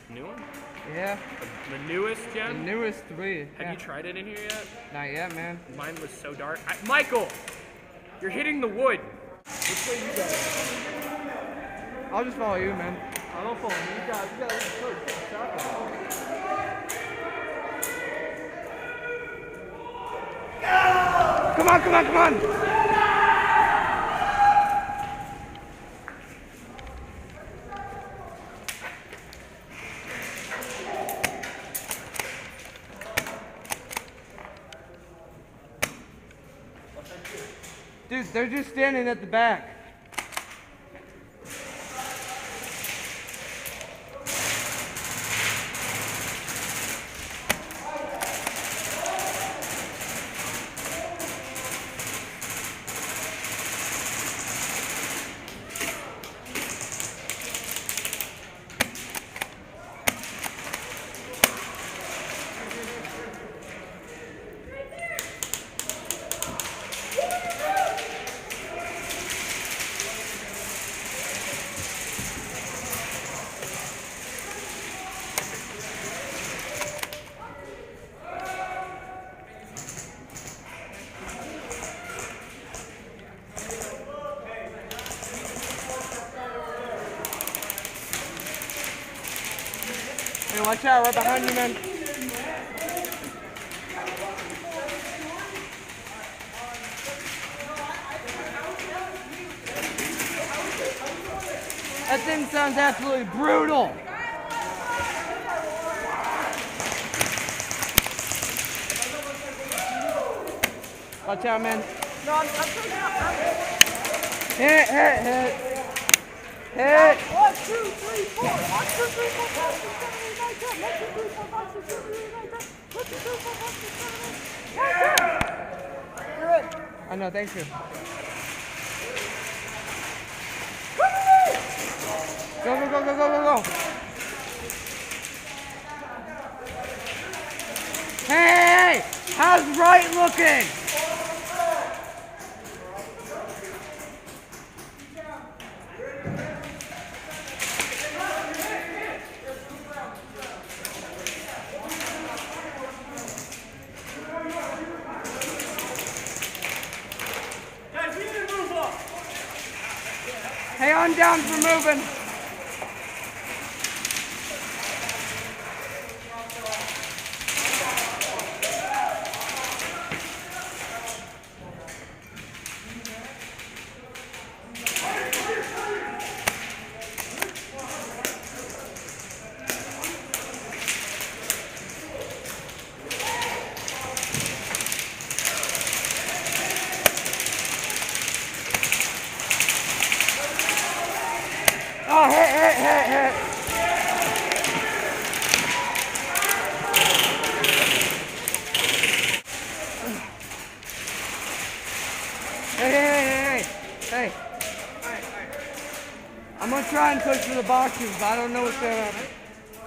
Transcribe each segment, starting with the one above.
New one? Yeah. The newest The gen? newest 3. Have you tried it in here yet? Not yet, man. Mine was so dark. Michael! You're hitting the wood. Which way you go? I'll just follow you, man. I don't follow me. You gotta leave the coach. Come on, come on, come on! Dude, they're just standing at the back. Hey, watch out, right behind you, man. That thing sounds absolutely brutal. Watch out, man. No, I'm taking out. Hit, hit, hit. Hit. 1, 2, 3, 4. 1, 2, 3, 4, 5, 6, 7, 8, 9, 10. 1, 2, 3, 4, 5, 6, 7, 8, 9, 10. 1, 2, 3, 4, 5, 6, 7, 8, 9, 10. You're in. I know, thank you. Go, go, go, go, go, go, go. Hey! How's right looking? Hey, I'm down for moving. Oh, hit, hit, hit, hit. Hey, hey, hey, hey, hey. I'm gonna try and push for the boxes, but I don't know what's gonna happen.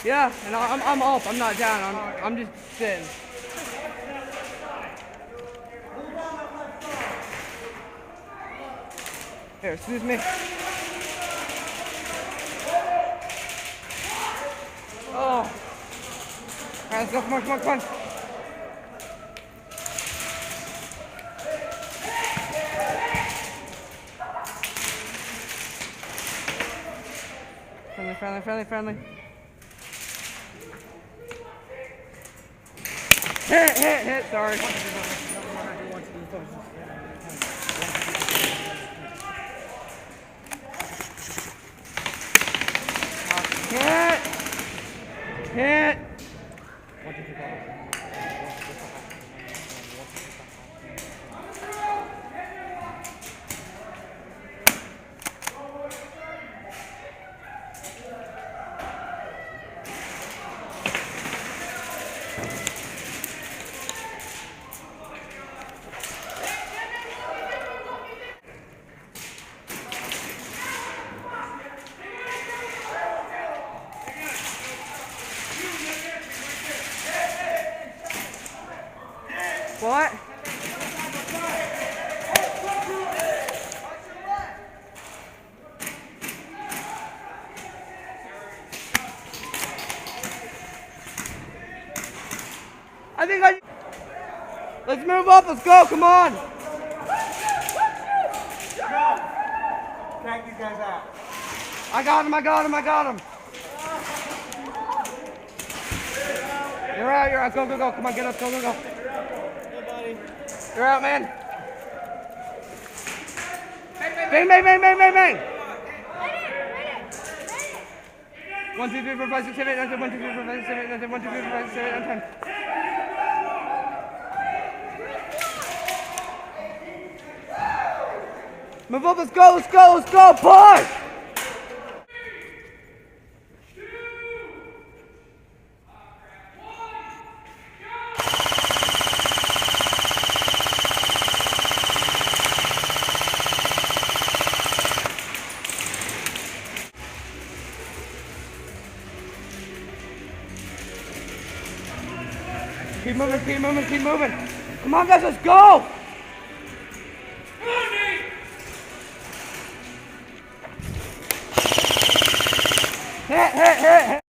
Yeah, and I'm up. I'm not down. I'm just sitting. Here, excuse me. Oh. All right, let's go. Come on, come on, come on. Friendly, friendly, friendly, friendly. Hit, hit, hit. Sorry. Hit. Hit. What? I think I. Let's move up. Let's go. Come on. Tag these guys out. I got him. I got him. I got him. You're out. You're out. Go, go, go. Come on. Get up. Go, go, go. Hey, buddy. You're out, man. Bang, bang, bang, bang, bang, bang. 1, 2, 3, 4, 5, 6, 7, 8, 9, 10. 1, 2, 3, 4, 5, 6, 7, 8, 9, 10. 1, 2, 3, 4, 5, 6, 7, 8, 9, 10. Move up, let's go, let's go, let's go, push! Keep moving, keep moving, keep moving. Come on, guys, let's go! Hit, hit, hit, hit.